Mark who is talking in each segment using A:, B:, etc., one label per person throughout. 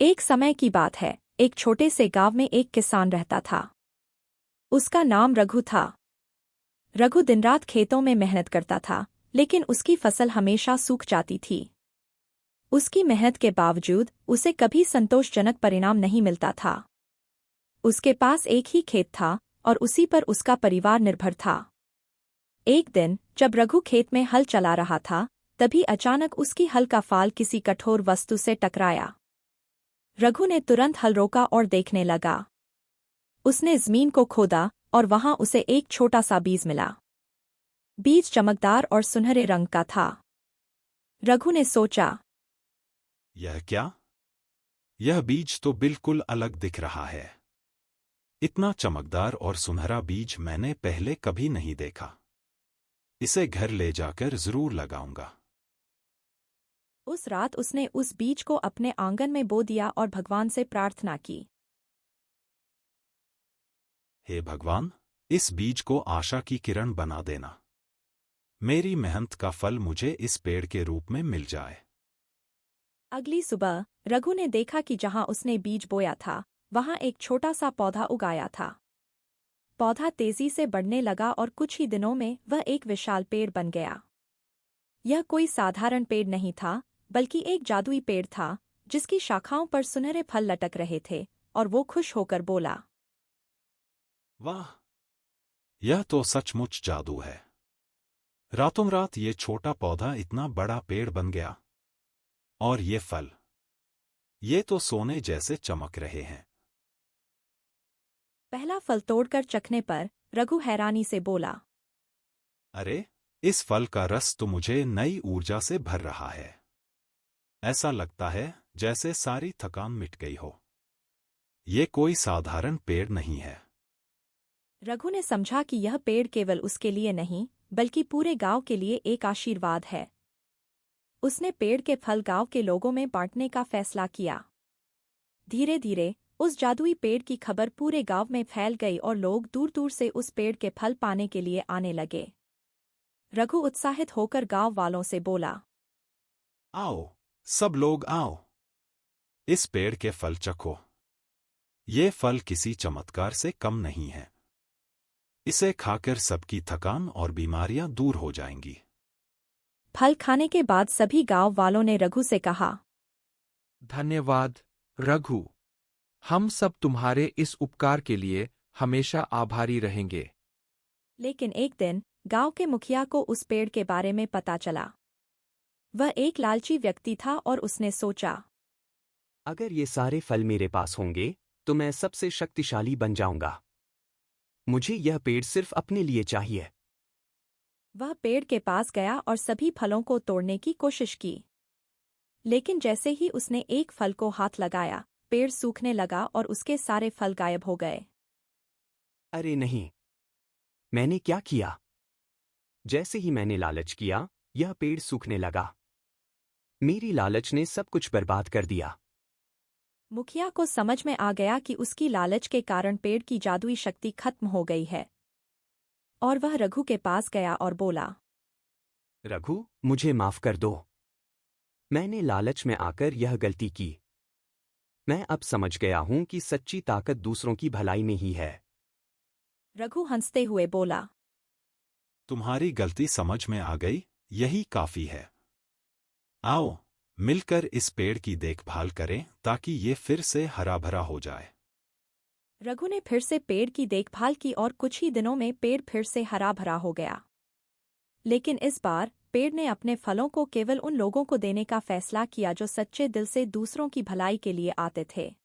A: एक समय की बात है, एक छोटे से गांव में एक किसान रहता था। उसका नाम रघु था। रघु दिन रात खेतों में मेहनत करता था, लेकिन उसकी फसल हमेशा सूख जाती थी। उसकी मेहनत के बावजूद उसे कभी संतोषजनक परिणाम नहीं मिलता था। उसके पास एक ही खेत था और उसी पर उसका परिवार निर्भर था। एक दिन जब रघु खेत में हल चला रहा था, तभी अचानक उसकी हल का फाल किसी कठोर वस्तु से टकराया। रघु ने तुरंत हल रोका और देखने लगा। उसने जमीन को खोदा और वहां उसे एक छोटा सा बीज मिला। बीज चमकदार और सुनहरे रंग का था। रघु ने सोचा,
B: यह क्या? यह बीज तो बिल्कुल अलग दिख रहा है। इतना चमकदार और सुनहरा बीज मैंने पहले कभी नहीं देखा। इसे घर ले जाकर जरूर लगाऊंगा।
A: उस रात उसने उस बीज को अपने आंगन में बो दिया और भगवान से प्रार्थना की।
B: हे भगवान, इस बीज को आशा की किरण बना देना। मेरी मेहनत का फल मुझे इस पेड़ के रूप में मिल जाए।
A: अगली सुबह रघु ने देखा कि जहां उसने बीज बोया था, वहां एक छोटा सा पौधा उगाया था। पौधा तेजी से बढ़ने लगा और कुछ ही दिनों में वह एक विशाल पेड़ बन गया। यह कोई साधारण पेड़ नहीं था, बल्कि एक जादुई पेड़ था, जिसकी शाखाओं पर सुनहरे फल लटक रहे थे, और वो खुश होकर बोला,
B: वाह! यह तो सचमुच जादू है। रातों रात ये छोटा पौधा इतना बड़ा पेड़ बन गया। और ये फल, ये तो सोने जैसे चमक रहे हैं।
A: पहला फल तोड़कर चखने पर रघु हैरानी से बोला,
B: अरे, इस फल का रस तो मुझे नई ऊर्जा से भर रहा है। ऐसा लगता है जैसे सारी थकान मिट गई हो। ये कोई साधारण पेड़ नहीं है।
A: रघु ने समझा कि यह पेड़ केवल उसके लिए नहीं, बल्कि पूरे गांव के लिए एक आशीर्वाद है। उसने पेड़ के फल गांव के लोगों में बांटने का फैसला किया। धीरे धीरे उस जादुई पेड़ की खबर पूरे गांव में फैल गई और लोग दूर दूर से उस पेड़ के फल पाने के लिए आने लगे। रघु उत्साहित होकर गांव वालों से बोला,
B: आओ, सब लोग आओ। इस पेड़ के फल चखो। ये फल किसी चमत्कार से कम नहीं है। इसे खाकर सबकी थकान और बीमारियां दूर हो जाएंगी।
A: फल खाने के बाद सभी गांव वालों ने रघु से कहा,
C: धन्यवाद रघु, हम सब तुम्हारे इस उपकार के लिए हमेशा आभारी रहेंगे।
A: लेकिन एक दिन गांव के मुखिया को उस पेड़ के बारे में पता चला। वह एक लालची व्यक्ति था और उसने सोचा,
D: अगर ये सारे फल मेरे पास होंगे तो मैं सबसे शक्तिशाली बन जाऊंगा। मुझे यह पेड़ सिर्फ अपने लिए चाहिए।
A: वह पेड़ के पास गया और सभी फलों को तोड़ने की कोशिश की। लेकिन जैसे ही उसने एक फल को हाथ लगाया, पेड़ सूखने लगा और उसके सारे फल गायब हो गए।
D: अरे नहीं, मैंने क्या किया? जैसे ही मैंने लालच किया, यह पेड़ सूखने लगा। मेरी लालच ने सब कुछ बर्बाद कर दिया।
A: मुखिया को समझ में आ गया कि उसकी लालच के कारण पेड़ की जादुई शक्ति खत्म हो गई है। और वह रघु के पास गया और बोला,
D: रघु, मुझे माफ कर दो। मैंने लालच में आकर यह गलती की। मैं अब समझ गया हूं कि सच्ची ताकत दूसरों की भलाई में ही है।
A: रघु हंसते हुए बोला,
B: तुम्हारी गलती समझ में आ गई, यही काफी है। आओ, मिलकर इस पेड़ की देखभाल करें ताकि ये फिर से हरा भरा हो जाए।
A: रघु ने फिर से पेड़ की देखभाल की और कुछ ही दिनों में पेड़ फिर से हरा भरा हो गया। लेकिन इस बार पेड़ ने अपने फलों को केवल उन लोगों को देने का फैसला किया जो सच्चे दिल से दूसरों की भलाई के लिए आते थे।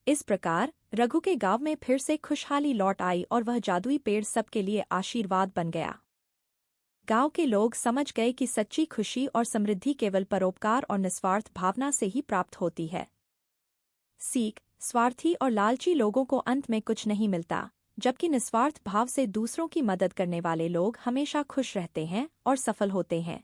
A: इस प्रकार रघु के गांव में फिर से खुशहाली लौट आई और वह जादुई पेड़ सबके लिए आशीर्वाद बन गया। गांव के लोग समझ गए कि सच्ची खुशी और समृद्धि केवल परोपकार और निस्वार्थ भावना से ही प्राप्त होती है। सीख: स्वार्थी और लालची लोगों को अंत में कुछ नहीं मिलता, जबकि निस्वार्थ भाव से दूसरों की मदद करने वाले लोग हमेशा खुश रहते हैं और सफल होते हैं।